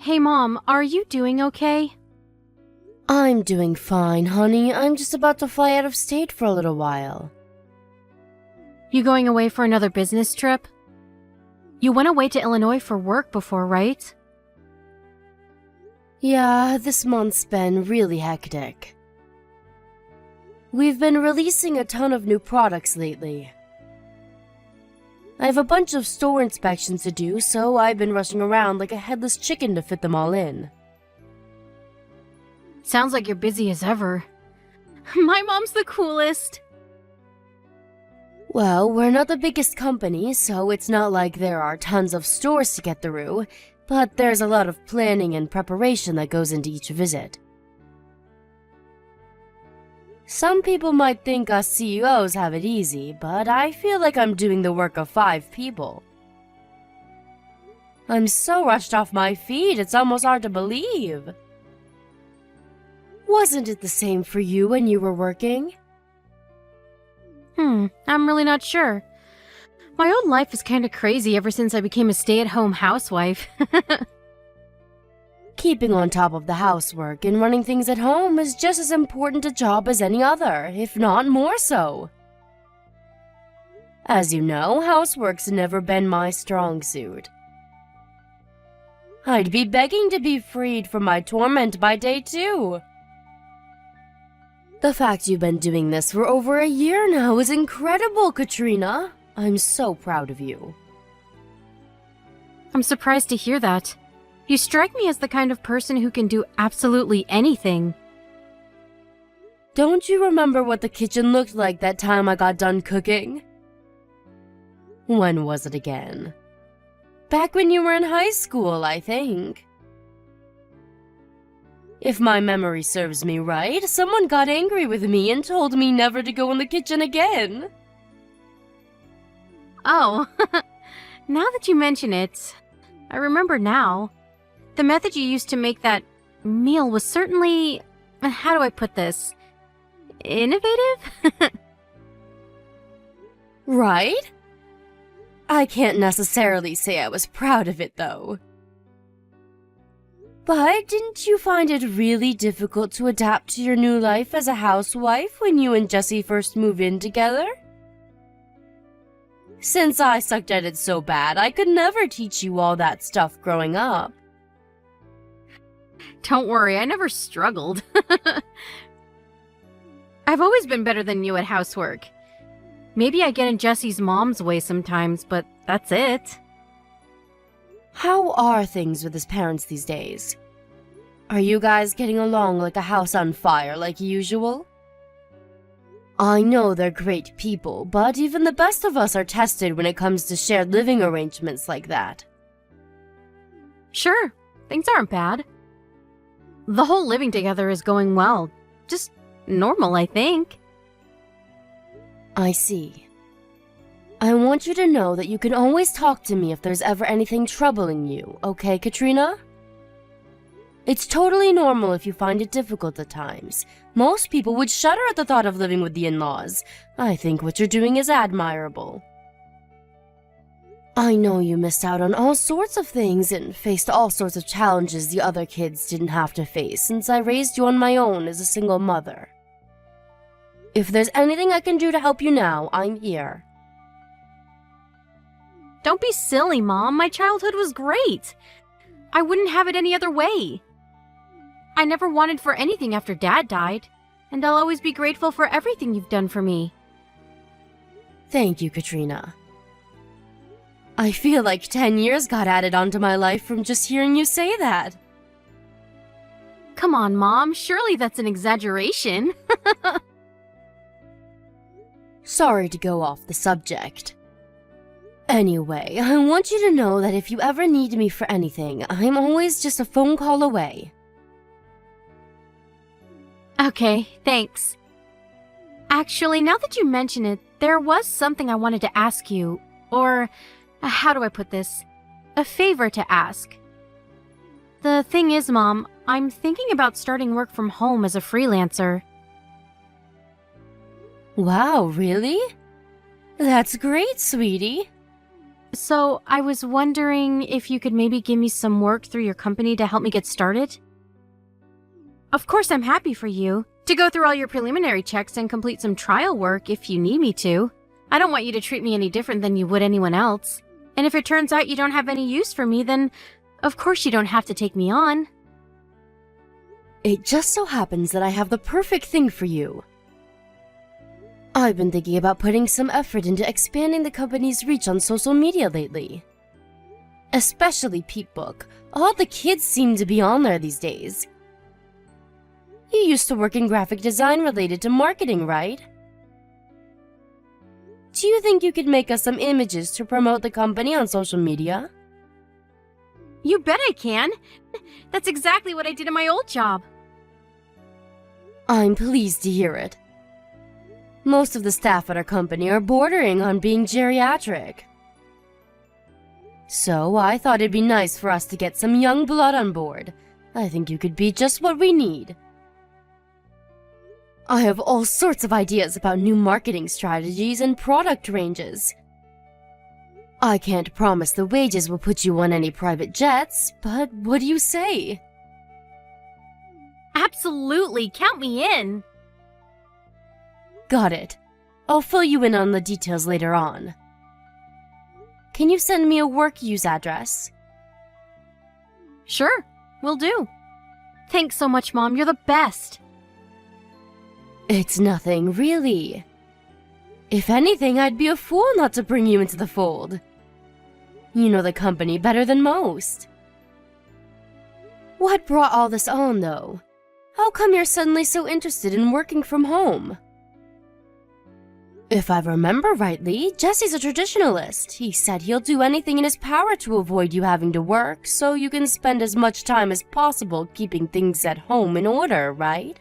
Hey Mom, are you doing okay? I'm doing fine, honey. I'm just about to fly out of state for a little while. You going away for another business trip? You went away to Illinois for work before, right? Yeah, this month's been really hectic. We've been releasing a ton of new products lately. I have a bunch of store inspections to do, so I've been rushing around like a headless chicken to fit them all in. Sounds like you're busy as ever. My mom's the coolest. Well, we're not the biggest company, so it's not like there are tons of stores to get through, but there's a lot of planning and preparation that goes into each visit. Some people might think us CEOs have it easy, but I feel like I'm doing the work of 5 people. I'm so rushed off my feet, it's almost hard to believe. Wasn't it the same for you when you were working? I'm really not sure. My old life is kinda crazy ever since I became a stay-at-home housewife. Keeping on top of the housework and running things at home is just as important a job as any other, if not more so. As you know, housework's never been my strong suit. I'd be begging to be freed from my torment by day 2. The fact you've been doing this for over a year now is incredible, Katrina. I'm so proud of you. I'm surprised to hear that. You strike me as the kind of person who can do absolutely anything. Don't you remember what the kitchen looked like that time I got done cooking? When was it again? Back when you were in high school, I think. If my memory serves me right, someone got angry with me and told me never to go in the kitchen again. Oh, now that you mention it, I remember now. The method you used to make that meal was certainly, how do I put this, innovative? Right? I can't necessarily say I was proud of it, though. But didn't you find it really difficult to adapt to your new life as a housewife when you and Jesse first moved in together? Since I sucked at it so bad, I could never teach you all that stuff growing up. Don't worry, I never struggled. I've always been better than you at housework. Maybe I get in Jesse's mom's way sometimes, but that's it. How are things with his parents these days? Are you guys getting along like a house on fire like usual? I know they're great people, but even the best of us are tested when it comes to shared living arrangements like that. Sure, things aren't bad. The whole living together is going well. Just normal, I think. I see. I want you to know that you can always talk to me if there's ever anything troubling you, okay, Katrina? It's totally normal if you find it difficult at times. Most people would shudder at the thought of living with the in-laws. I think what you're doing is admirable. I know you missed out on all sorts of things and faced all sorts of challenges the other kids didn't have to face since I raised you on my own as a single mother. If there's anything I can do to help you now, I'm here. Don't be silly, Mom. My childhood was great. I wouldn't have it any other way. I never wanted for anything after Dad died, and I'll always be grateful for everything you've done for me. Thank you, Katrina. I feel like 10 years got added onto my life from just hearing you say that. Come on, Mom. Surely that's an exaggeration. Sorry to go off the subject. Anyway, I want you to know that if you ever need me for anything, I'm always just a phone call away. Okay, thanks. Actually, now that you mention it, there was something I wanted to ask you, or how do I put this? A favor to ask. The thing is, Mom, I'm thinking about starting work from home as a freelancer. Wow, really? That's great, sweetie. So, I was wondering if you could maybe give me some work through your company to help me get started? Of course, I'm happy for you to go through all your preliminary checks and complete some trial work if you need me to. I don't want you to treat me any different than you would anyone else. And if it turns out you don't have any use for me, then of course you don't have to take me on. It just so happens that I have the perfect thing for you. I've been thinking about putting some effort into expanding the company's reach on social media lately. Especially Peepbook. All the kids seem to be on there these days. You used to work in graphic design related to marketing, right? Do you think you could make us some images to promote the company on social media? You bet I can. That's exactly what I did in my old job. I'm pleased to hear it. Most of the staff at our company are bordering on being geriatric. So I thought it'd be nice for us to get some young blood on board. I think you could be just what we need. I have all sorts of ideas about new marketing strategies and product ranges. I can't promise the wages will put you on any private jets, but what do you say? Absolutely, count me in. Got it. I'll fill you in on the details later on. Can you send me a work use address? Sure, will do. Thanks so much, Mom. You're the best. It's nothing, really. If anything, I'd be a fool not to bring you into the fold. You know the company better than most. What brought all this on, though? How come you're suddenly so interested in working from home? If I remember rightly, Jesse's a traditionalist. He said he'll do anything in his power to avoid you having to work, so you can spend as much time as possible keeping things at home in order, right?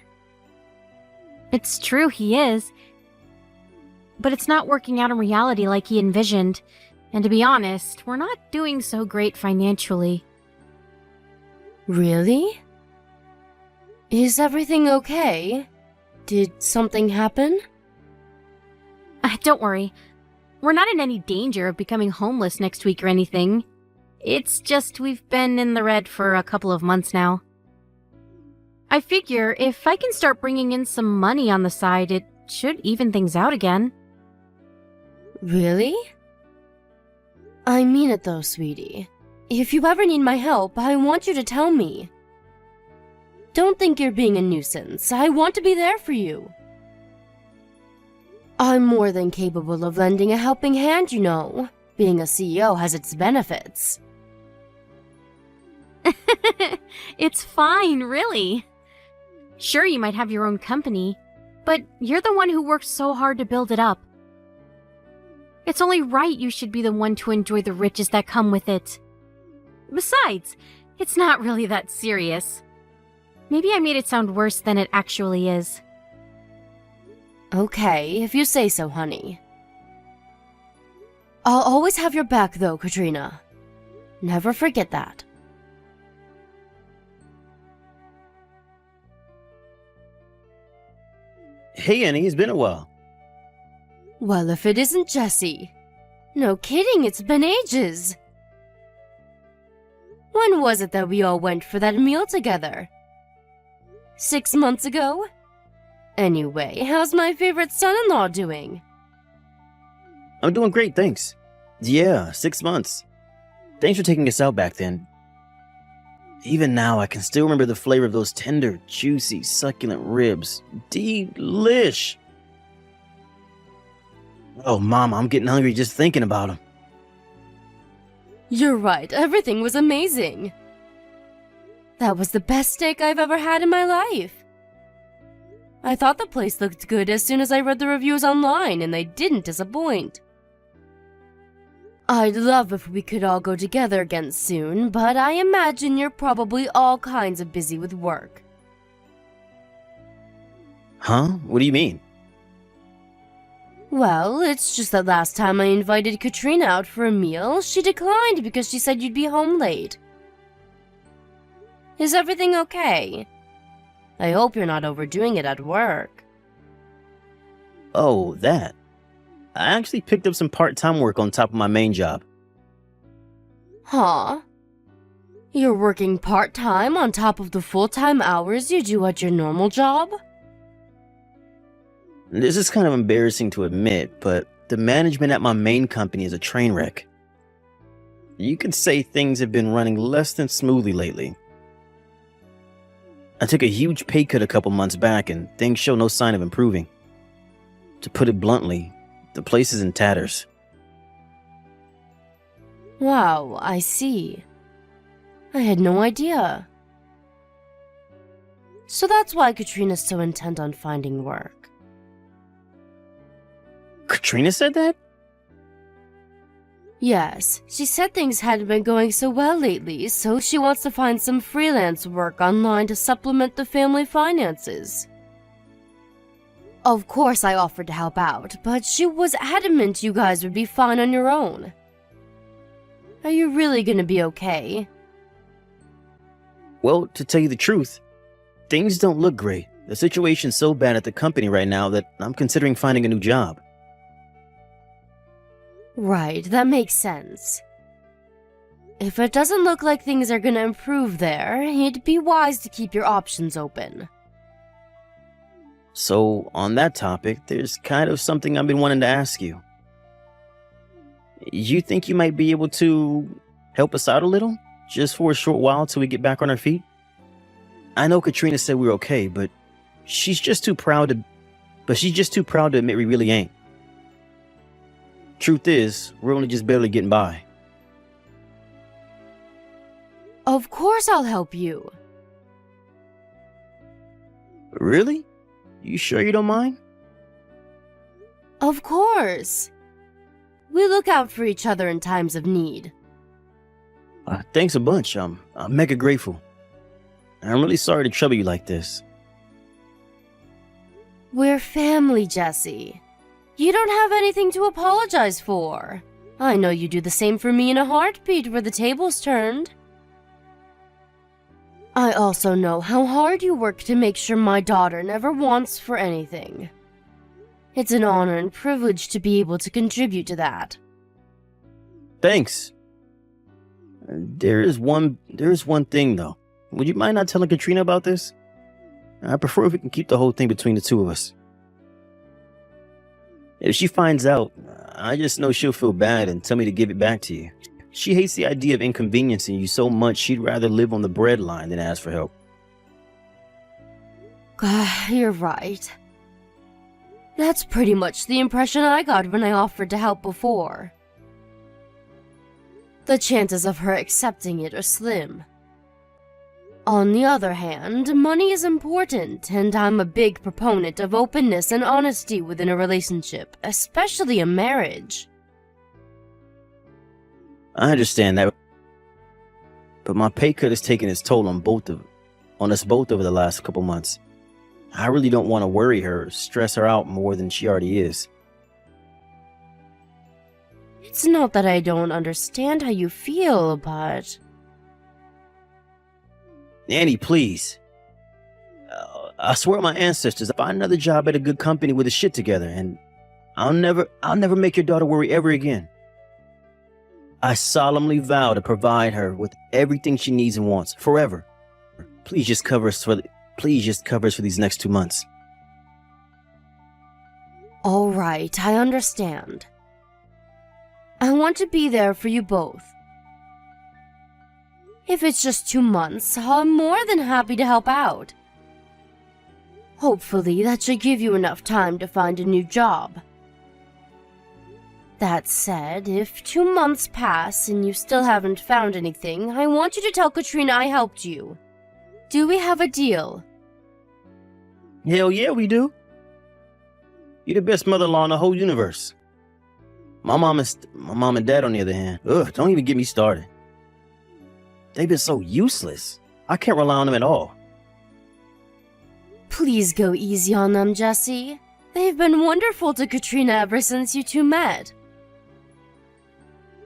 It's true, he is. But it's not working out in reality like he envisioned. And to be honest, we're not doing so great financially. Really? Is everything okay? Did something happen? Don't worry. We're not in any danger of becoming homeless next week or anything. It's just we've been in the red for a couple of months now. I figure if I can start bringing in some money on the side, it should even things out again. Really? I mean it though, sweetie. If you ever need my help, I want you to tell me. Don't think you're being a nuisance. I want to be there for you. I'm more than capable of lending a helping hand, you know. Being a CEO has its benefits. It's fine, really. Sure, you might have your own company, but you're the one who worked so hard to build it up. It's only right you should be the one to enjoy the riches that come with it. Besides, it's not really that serious. Maybe I made it sound worse than it actually is. Okay, if you say so, honey. I'll always have your back, though, Katrina. Never forget that. Hey, Annie, it's been a while. Well, if it isn't Jesse. No kidding, it's been ages. When was it that we all went for that meal together? 6 months ago? Anyway, how's my favorite son-in-law doing? I'm doing great, thanks. Yeah, 6 months. Thanks for taking us out back then. Even now, I can still remember the flavor of those tender, juicy, succulent ribs. Delish! Oh, Mama, I'm getting hungry just thinking about them. You're right, everything was amazing. That was the best steak I've ever had in my life. I thought the place looked good as soon as I read the reviews online, and they didn't disappoint. I'd love if we could all go together again soon, but I imagine you're probably all kinds of busy with work. Huh? What do you mean? Well, it's just that last time I invited Katrina out for a meal, she declined because she said you'd be home late. Is everything okay? I hope you're not overdoing it at work. Oh, that. I actually picked up some part-time work on top of my main job. Huh? You're working part-time on top of the full-time hours you do at your normal job? This is kind of embarrassing to admit, but the management at my main company is a train wreck. You could say things have been running less than smoothly lately. I took a huge pay cut a couple months back and things show no sign of improving. To put it bluntly, the place is in tatters. Wow, I see. I had no idea. So that's why Katrina's so intent on finding work. Katrina said that? Yes, she said things hadn't been going so well lately, so she wants to find some freelance work online to supplement the family finances. Of course I offered to help out, but she was adamant you guys would be fine on your own. Are you really gonna be okay? Well, to tell you the truth, things don't look great. The situation's so bad at the company right now that I'm considering finding a new job. Right, that makes sense. If it doesn't look like things are gonna improve there, it'd be wise to keep your options open. So, on that topic, there's kind of something I've been wanting to ask you. You think you might be able to help us out a little? Just for a short while till we get back on our feet? I know Katrina said we're okay, but she's just too proud to admit we really ain't. Truth is, we're only just barely getting by. Of course I'll help you. Really? You sure you don't mind? Of course. We look out for each other in times of need. Thanks a bunch. I'm mega grateful. I'm really sorry to trouble you like this. We're family, Jesse. You don't have anything to apologize for. I know you do the same for me in a heartbeat where the tables turned. I also know how hard you work to make sure my daughter never wants for anything. It's an honor and privilege to be able to contribute to that. Thanks. There is one thing though. Would you mind not telling Katrina about this? I prefer if we can keep the whole thing between the two of us. If she finds out, I just know she'll feel bad and tell me to give it back to you. She hates the idea of inconveniencing you so much she'd rather live on the breadline than ask for help. You're right. That's pretty much the impression I got when I offered to help before. The chances of her accepting it are slim. On the other hand, money is important, and I'm a big proponent of openness and honesty within a relationship, especially a marriage. I understand that, but my pay cut has taken its toll on us both over the last couple months. I really don't want to worry her or stress her out more than she already is. It's not that I don't understand how you feel, but... Annie, please. I swear on my ancestors, I'll find another job at a good company with a shit together, and I'll never make your daughter worry ever again. I solemnly vow to provide her with everything she needs and wants, forever. Please just cover us for these next 2 months. All right, I understand. I want to be there for you both. If it's just 2 months, I'm more than happy to help out. Hopefully, that should give you enough time to find a new job. That said, if 2 months pass and you still haven't found anything, I want you to tell Katrina I helped you. Do we have a deal? Hell yeah, we do. You're the best mother-in-law in the whole universe. My mom and dad, on the other hand, don't even get me started. They've been so useless. I can't rely on them at all. Please go easy on them, Jesse. They've been wonderful to Katrina ever since you two met.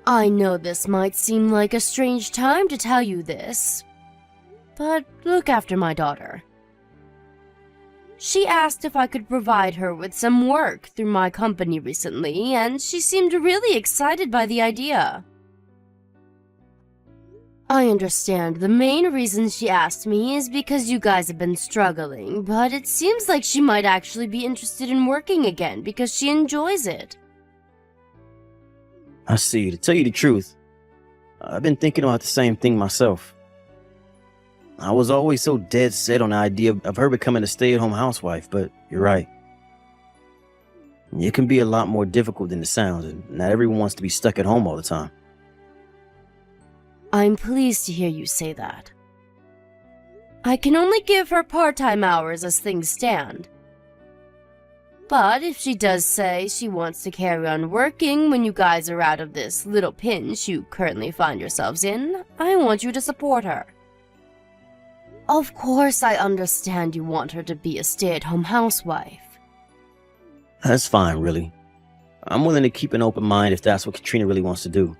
I know this might seem like a strange time to tell you this, but look after my daughter. She asked if I could provide her with some work through my company recently, and she seemed really excited by the idea. I understand the main reason she asked me is because you guys have been struggling, but it seems like she might actually be interested in working again because she enjoys it. I see. To tell you the truth, I've been thinking about the same thing myself. I was always so dead set on the idea of her becoming a stay-at-home housewife, but you're right. It can be a lot more difficult than it sounds, and not everyone wants to be stuck at home all the time. I'm pleased to hear you say that. I can only give her part-time hours as things stand. But if she does say she wants to carry on working when you guys are out of this little pinch you currently find yourselves in, I want you to support her. Of course, I understand you want her to be a stay-at-home housewife. That's fine, really. I'm willing to keep an open mind if that's what Katrina really wants to do.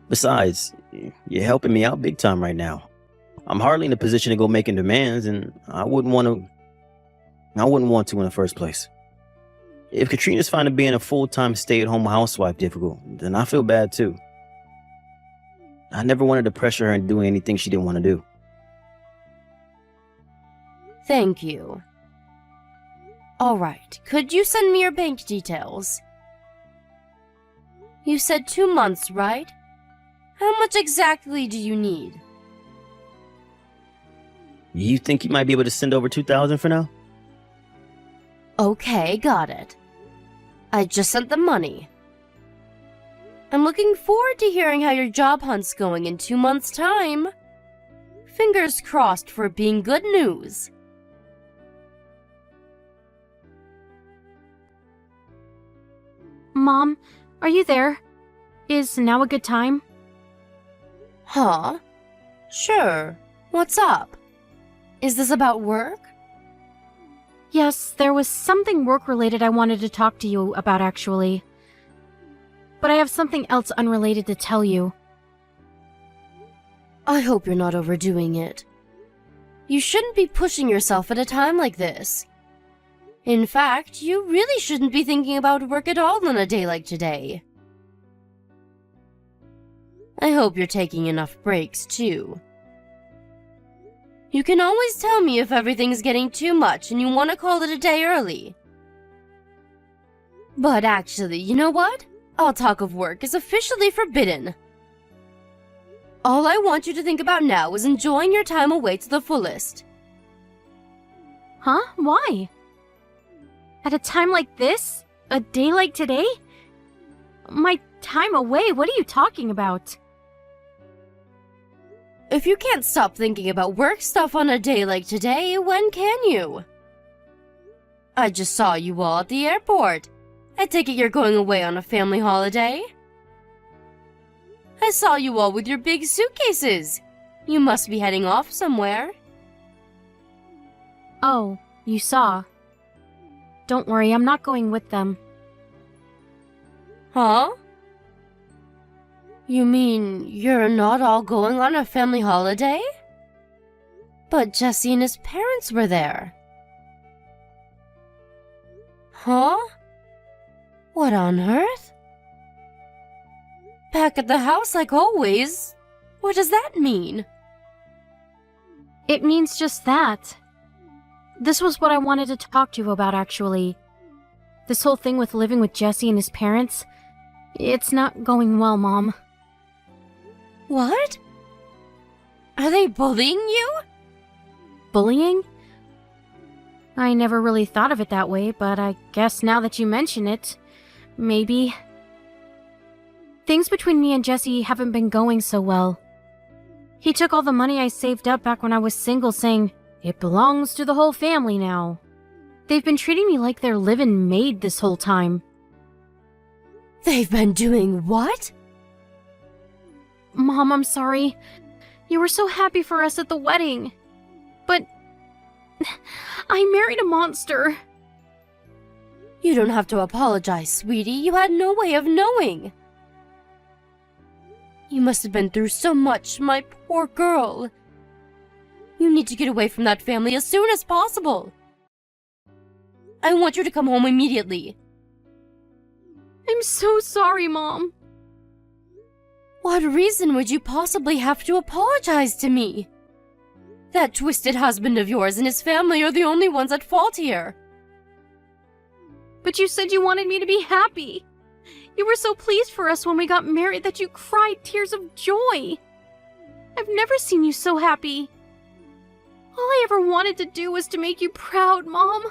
Besides, you're helping me out big time right now. I'm hardly in a position to go making demands, and I wouldn't want to in the first place. If Katrina's finding being a full-time stay-at-home housewife difficult, then I feel bad too. I never wanted to pressure her into doing anything she didn't want to do. Thank you. Alright, could you send me your bank details? You said 2 months, right? How much exactly do you need? You think you might be able to send over $2,000 for now? Okay, got it. I just sent the money. I'm looking forward to hearing how your job hunt's going in 2 months' time. Fingers crossed for it being good news. Mom, are you there? Is now a good time? Huh? Sure. What's up? Is this about work? Yes, there was something work-related I wanted to talk to you about, actually. But I have something else unrelated to tell you. I hope you're not overdoing it. You shouldn't be pushing yourself at a time like this. In fact, you really shouldn't be thinking about work at all on a day like today. I hope you're taking enough breaks, too. You can always tell me if everything's getting too much and you want to call it a day early. But actually, you know what? All talk of work is officially forbidden. All I want you to think about now is enjoying your time away to the fullest. Huh? Why? At a time like this? A day like today? My time away? What are you talking about? If you can't stop thinking about work stuff on a day like today, when can you? I just saw you all at the airport. I take it you're going away on a family holiday? I saw you all with your big suitcases. You must be heading off somewhere. Oh, you saw. Don't worry, I'm not going with them. Huh? You mean you're not all going on a family holiday? But Jesse and his parents were there. Huh? What on earth? Back at the house like always? What does that mean? It means just that. This was what I wanted to talk to you about, actually. This whole thing with living with Jesse and his parents, it's not going well, Mom. What? Are they bullying you? Bullying? I never really thought of it that way, but I guess now that you mention it, maybe. Things between me and Jesse haven't been going so well. He took all the money I saved up back when I was single, saying, "It belongs to the whole family now." They've been treating me like their live-in maid this whole time. They've been doing what? Mom, I'm sorry. You were so happy for us at the wedding. But I married a monster. You don't have to apologize, sweetie. You had no way of knowing. You must have been through so much, my poor girl. You need to get away from that family as soon as possible. I want you to come home immediately. I'm so sorry, Mom. What reason would you possibly have to apologize to me? That twisted husband of yours and his family are the only ones at fault here. But you said you wanted me to be happy. You were so pleased for us when we got married that you cried tears of joy. I've never seen you so happy. All I ever wanted to do was to make you proud, Mom.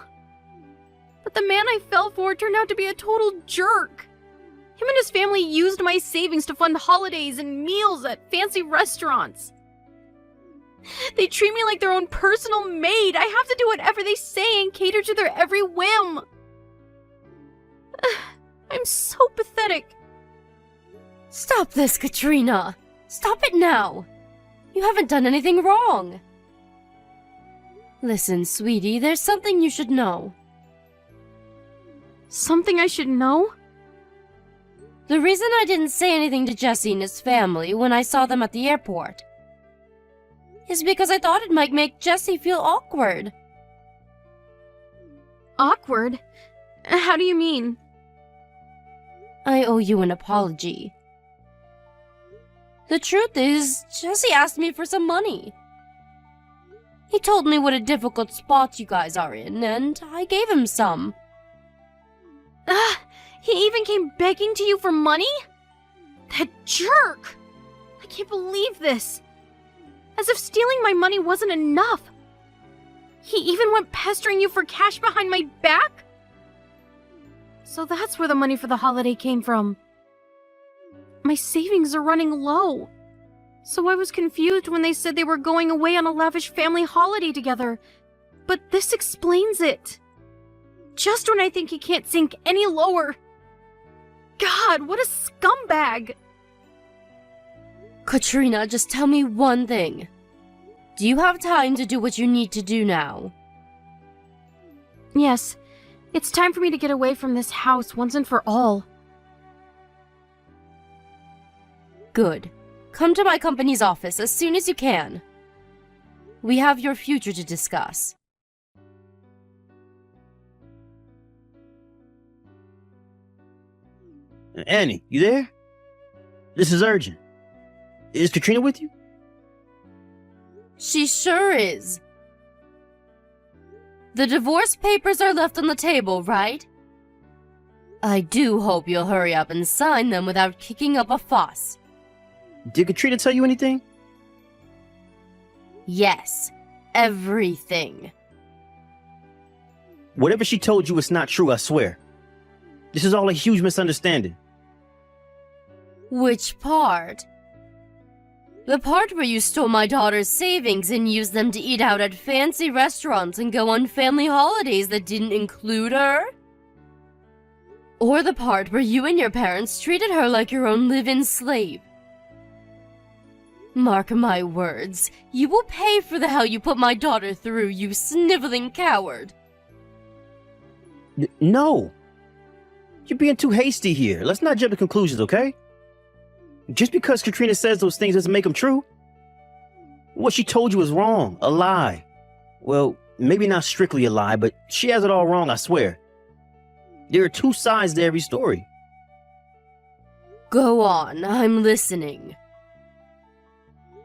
But the man I fell for turned out to be a total jerk. Him and his family used my savings to fund holidays and meals at fancy restaurants. They treat me like their own personal maid. I have to do whatever they say and cater to their every whim. I'm so pathetic. Stop this, Katrina! Stop it now! You haven't done anything wrong! Listen, sweetie, there's something you should know. Something I should know? The reason I didn't say anything to Jesse and his family when I saw them at the airport is because I thought it might make Jesse feel awkward. Awkward? How do you mean? I owe you an apology. The truth is, Jesse asked me for some money. He told me what a difficult spot you guys are in, and I gave him some. He even came begging to you for money? That jerk! I can't believe this. As if stealing my money wasn't enough. He even went pestering you for cash behind my back? So that's where the money for the holiday came from. My savings are running low. So I was confused when they said they were going away on a lavish family holiday together. But this explains it. Just when I think he can't sink any lower. God, what a scumbag! Katrina, just tell me one thing. Do you have time to do what you need to do now? Yes, it's time for me to get away from this house once and for all. Good. Come to my company's office as soon as you can. We have your future to discuss. Annie, you there? This is urgent. Is Katrina with you? She sure is. The divorce papers are left on the table, right? I do hope you'll hurry up and sign them without kicking up a fuss. Did Katrina tell you anything? Yes, everything. Whatever she told you is not true, I swear. This is all a huge misunderstanding. Which part? The part where you stole my daughter's savings and used them to eat out at fancy restaurants and go on family holidays that didn't include her? Or the part where you and your parents treated her like your own live-in slave? Mark my words, you will pay for the hell you put my daughter through, you sniveling coward. No. You're being too hasty here. Let's not jump to conclusions, okay? Just because Katrina says those things doesn't make them true. What she told you is wrong, a lie. Well, maybe not strictly a lie, but she has it all wrong, I swear. There are two sides to every story. Go on, I'm listening.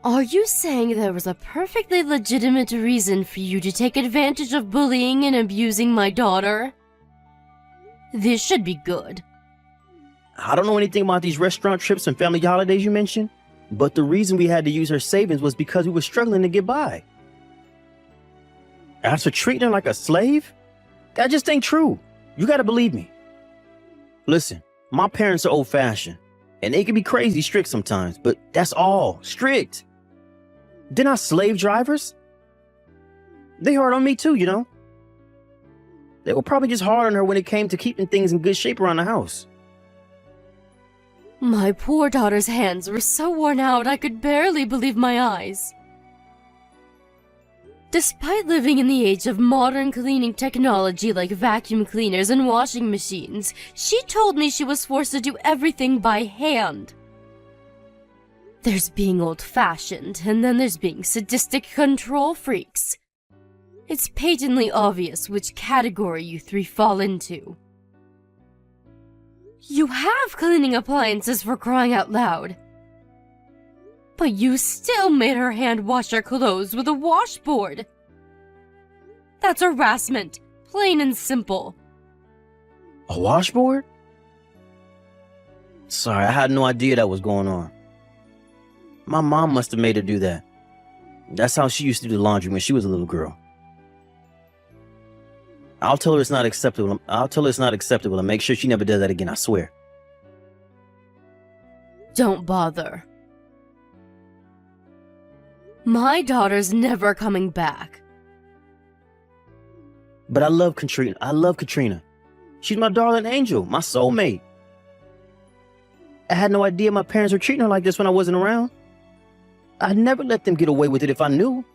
Are you saying there was a perfectly legitimate reason for you to take advantage of bullying and abusing my daughter? This should be good. I don't know anything about these restaurant trips and family holidays you mentioned, but the reason we had to use her savings was because we were struggling to get by. As for treating her like a slave, that just ain't true. You gotta believe me. Listen, my parents are old-fashioned, and they can be crazy strict sometimes, but that's all. Strict. They're not slave drivers. They hard on me too, you know. They were probably just hard on her when it came to keeping things in good shape around the house. My poor daughter's hands were so worn out I could barely believe my eyes. Despite living in the age of modern cleaning technology like vacuum cleaners and washing machines, she told me she was forced to do everything by hand. There's being old-fashioned, and then there's being sadistic control freaks. It's patently obvious which category you three fall into. You have cleaning appliances, for crying out loud. But you still made her hand wash her clothes with a washboard. That's harassment, plain and simple. A washboard? Sorry, I had no idea that was going on. My mom must have made her do that. That's how she used to do the laundry when she was a little girl. I'll tell her it's not acceptable. And make sure she never does that again, I swear. Don't bother. My daughter's never coming back. But I love Katrina. She's my darling angel, my soulmate. I had no idea my parents were treating her like this when I wasn't around. I'd never let them get away with it if I knew.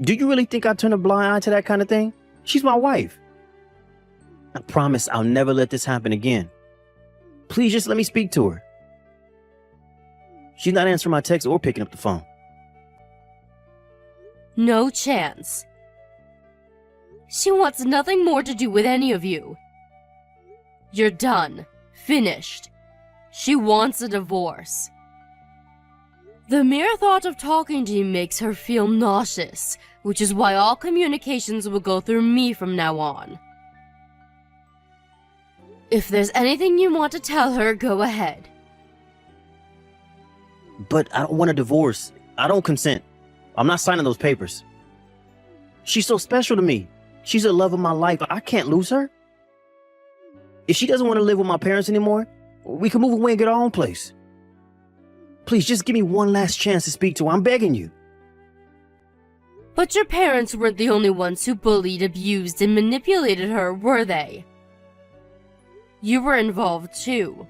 Do you really think I'd turn a blind eye to that kind of thing? She's my wife. I promise I'll never let this happen again. Please just let me speak to her. She's not answering my text or picking up the phone. No chance. She wants nothing more to do with any of you. You're done. Finished. She wants a divorce. The mere thought of talking to you makes her feel nauseous, which is why all communications will go through me from now on. If there's anything you want to tell her, go ahead. But I don't want a divorce. I don't consent. I'm not signing those papers. She's so special to me. She's the love of my life. I can't lose her. If she doesn't want to live with my parents anymore, we can move away and get our own place. Please, just give me one last chance to speak to her. I'm begging you. But your parents weren't the only ones who bullied, abused, and manipulated her, were they? You were involved too.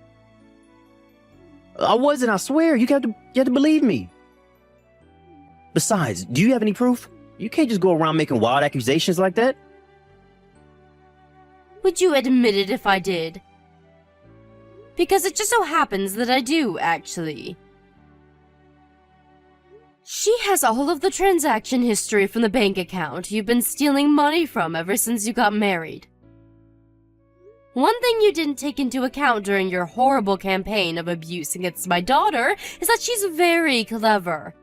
I wasn't, I swear. You have to believe me. Besides, do you have any proof? You can't just go around making wild accusations like that. Would you admit it if I did? Because it just so happens that I do, actually. She has all of the transaction history from the bank account you've been stealing money from ever since you got married. One thing you didn't take into account during your horrible campaign of abuse against my daughter is that she's very clever.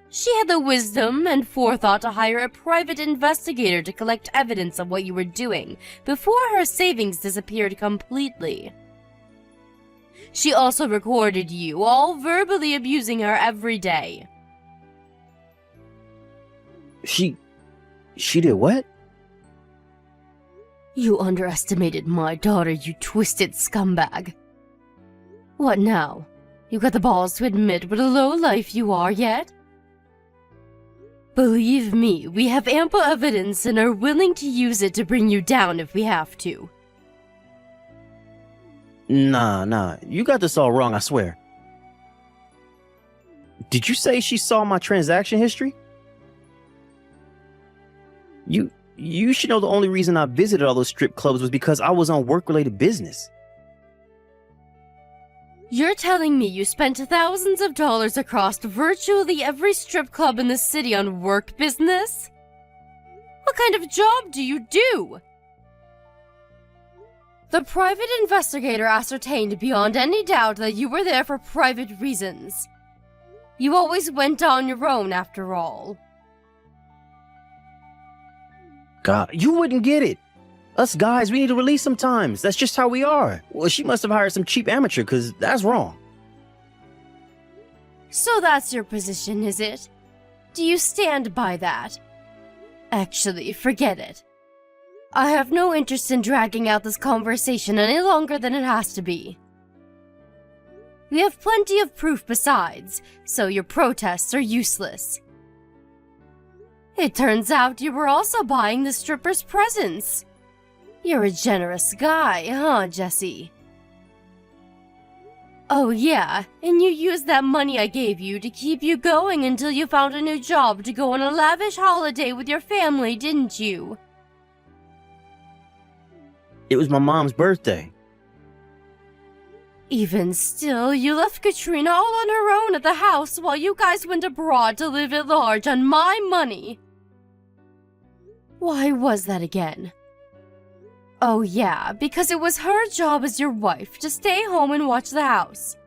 She had the wisdom and forethought to hire a private investigator to collect evidence of what you were doing before her savings disappeared completely. She also recorded you all verbally abusing her every day. She did what? You underestimated my daughter, you twisted scumbag. What now? You got the balls to admit what a lowlife you are yet? Believe me, we have ample evidence and are willing to use it to bring you down if we have to. Nah, you got this all wrong, I swear. Did you say she saw my transaction history? You should know the only reason I visited all those strip clubs was because I was on work-related business. You're telling me you spent thousands of dollars across virtually every strip club in the city on work business? What kind of job do you do? The private investigator ascertained beyond any doubt that you were there for private reasons. You always went on your own after all. God, you wouldn't get it. Us guys, we need to release sometimes. That's just how we are. Well, she must have hired some cheap amateur, because that's wrong. So that's your position, is it? Do you stand by that? Actually, forget it. I have no interest in dragging out this conversation any longer than it has to be. We have plenty of proof besides, so your protests are useless. It turns out you were also buying the stripper's presents. You're a generous guy, huh, Jesse? Oh yeah, and you used that money I gave you to keep you going until you found a new job to go on a lavish holiday with your family, didn't you? It was my mom's birthday. Even still, you left Katrina all on her own at the house while you guys went abroad to live at large on my money. Why was that again? Oh yeah, because it was her job as your wife to stay home and watch the house.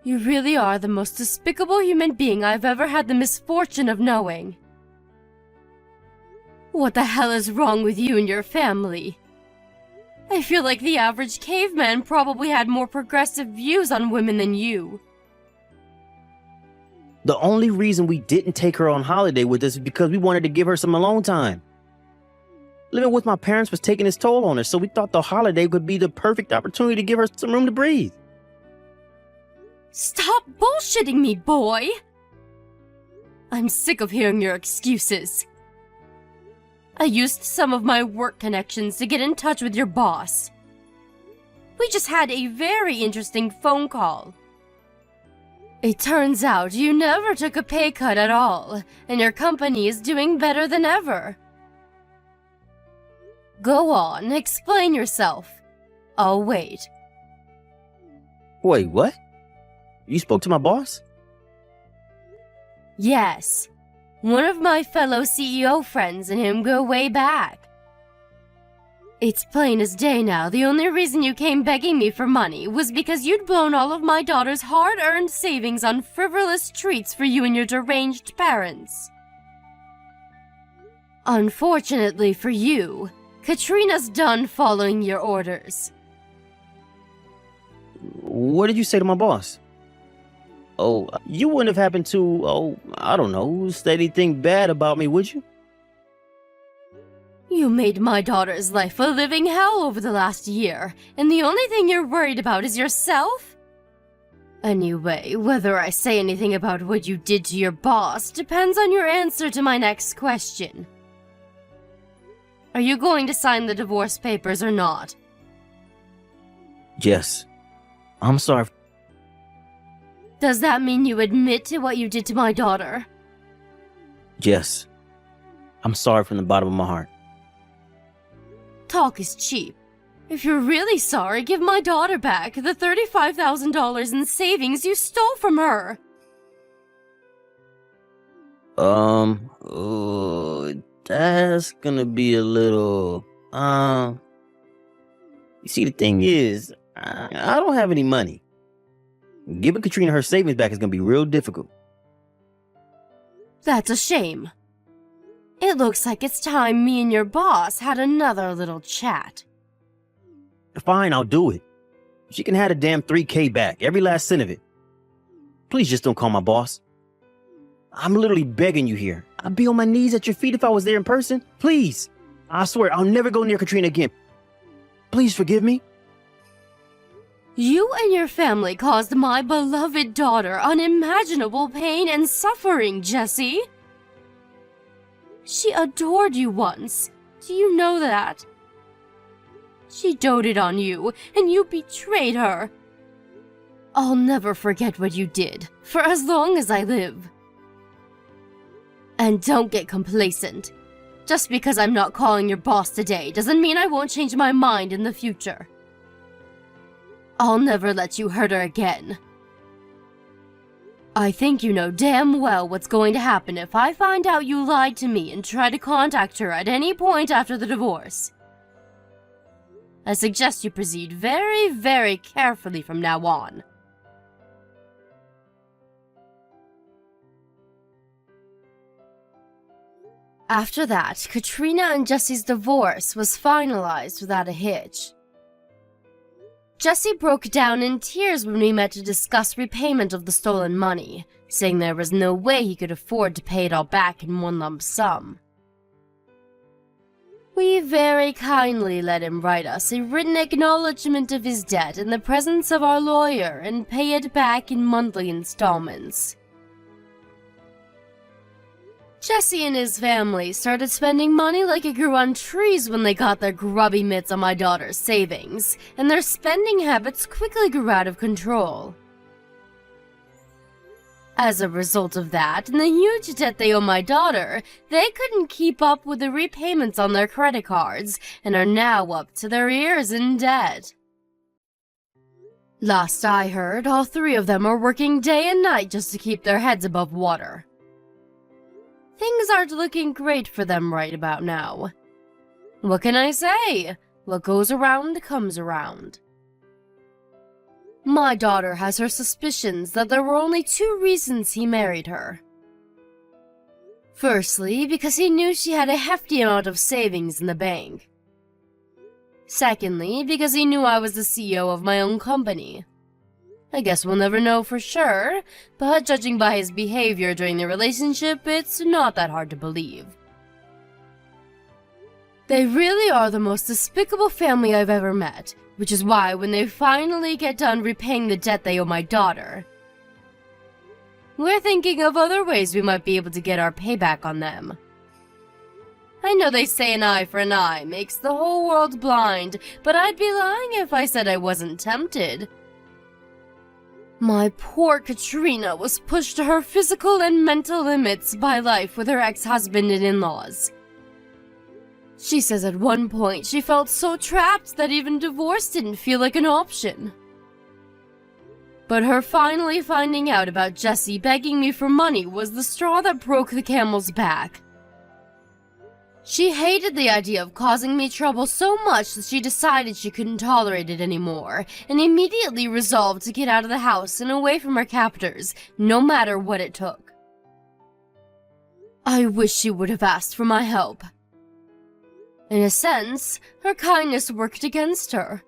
You really are the most despicable human being I've ever had the misfortune of knowing. What the hell is wrong with you and your family? I feel like the average caveman probably had more progressive views on women than you. The only reason we didn't take her on holiday with us is because we wanted to give her some alone time. Living with my parents was taking its toll on her, so we thought the holiday would be the perfect opportunity to give her some room to breathe. Stop bullshitting me, boy! I'm sick of hearing your excuses. I used some of my work connections to get in touch with your boss. We just had a very interesting phone call. It turns out you never took a pay cut at all, and your company is doing better than ever. Go on, explain yourself. I'll wait. Wait, what? You spoke to my boss? Yes. One of my fellow CEO friends and him go way back. It's plain as day now, the only reason you came begging me for money was because you'd blown all of my daughter's hard-earned savings on frivolous treats for you and your deranged parents. Unfortunately for you, Katrina's done following your orders. What did you say to my boss? Oh, you wouldn't have happened to, I don't know, say anything bad about me, would you? You made my daughter's life a living hell over the last year, and the only thing you're worried about is yourself? Anyway, whether I say anything about what you did to your boss depends on your answer to my next question. Are you going to sign the divorce papers or not? Yes. I'm sorry. Does that mean you admit to what you did to my daughter? Yes. I'm sorry from the bottom of my heart. Talk is cheap. If you're really sorry, give my daughter back the $35,000 in savings you stole from her. That's gonna be a little, You see, the thing is, I don't have any money. Giving Katrina her savings back is gonna be real difficult. That's a shame. It looks like it's time me and your boss had another little chat. Fine, I'll do it. She can have the damn $3,000 back, every last cent of it. Please just don't call my boss. I'm literally begging you here. I'd be on my knees at your feet if I was there in person. Please. I swear, I'll never go near Katrina again. Please forgive me. You and your family caused my beloved daughter unimaginable pain and suffering, Jesse. She adored you once. Do you know that? She doted on you, and you betrayed her. I'll never forget what you did, for as long as I live. And don't get complacent. Just because I'm not calling your boss today doesn't mean I won't change my mind in the future. I'll never let you hurt her again. I think you know damn well what's going to happen if I find out you lied to me and try to contact her at any point after the divorce. I suggest you proceed very, very carefully from now on. After that, Katrina and Jesse's divorce was finalized without a hitch. Jesse broke down in tears when we met to discuss repayment of the stolen money, saying there was no way he could afford to pay it all back in one lump sum. We very kindly let him write us a written acknowledgement of his debt in the presence of our lawyer and pay it back in monthly installments. Jesse and his family started spending money like it grew on trees when they got their grubby mitts on my daughter's savings, and their spending habits quickly grew out of control. As a result of that, and the huge debt they owe my daughter, they couldn't keep up with the repayments on their credit cards, and are now up to their ears in debt. Last I heard, all three of them are working day and night just to keep their heads above water. Things aren't looking great for them right about now. What can I say? What goes around comes around. My daughter has her suspicions that there were only two reasons he married her. Firstly, because he knew she had a hefty amount of savings in the bank. Secondly, because he knew I was the CEO of my own company. I guess we'll never know for sure, but judging by his behavior during the relationship, it's not that hard to believe. They really are the most despicable family I've ever met, which is why when they finally get done repaying the debt they owe my daughter, we're thinking of other ways we might be able to get our payback on them. I know they say an eye for an eye makes the whole world blind, but I'd be lying if I said I wasn't tempted. My poor Katrina was pushed to her physical and mental limits by life with her ex-husband and in-laws. She says at one point she felt so trapped that even divorce didn't feel like an option. But her finally finding out about Jesse begging me for money was the straw that broke the camel's back. She hated the idea of causing me trouble so much that she decided she couldn't tolerate it anymore, and immediately resolved to get out of the house and away from her captors, no matter what it took. I wish she would have asked for my help. In a sense, her kindness worked against her.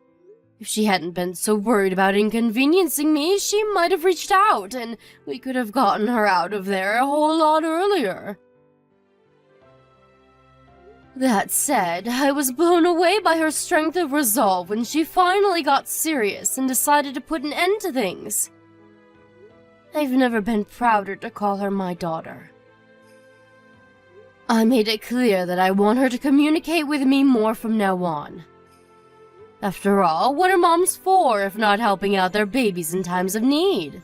If she hadn't been so worried about inconveniencing me, she might have reached out, and we could have gotten her out of there a whole lot earlier. That said, I was blown away by her strength of resolve when she finally got serious and decided to put an end to things. I've never been prouder to call her my daughter. I made it clear that I want her to communicate with me more from now on. After all, what are moms for if not helping out their babies in times of need?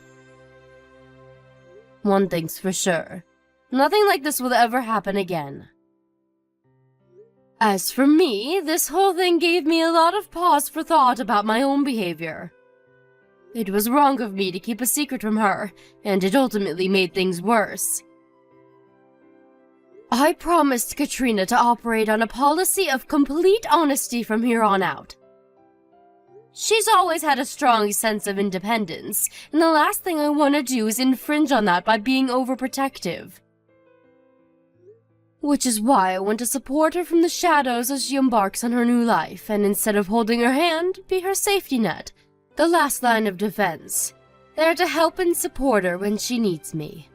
One thing's for sure, nothing like this will ever happen again. As for me, this whole thing gave me a lot of pause for thought about my own behavior. It was wrong of me to keep a secret from her, and it ultimately made things worse. I promised Katrina to operate on a policy of complete honesty from here on out. She's always had a strong sense of independence, and the last thing I want to do is infringe on that by being overprotective. Which is why I want to support her from the shadows as she embarks on her new life, and instead of holding her hand, be her safety net, the last line of defense, there to help and support her when she needs me.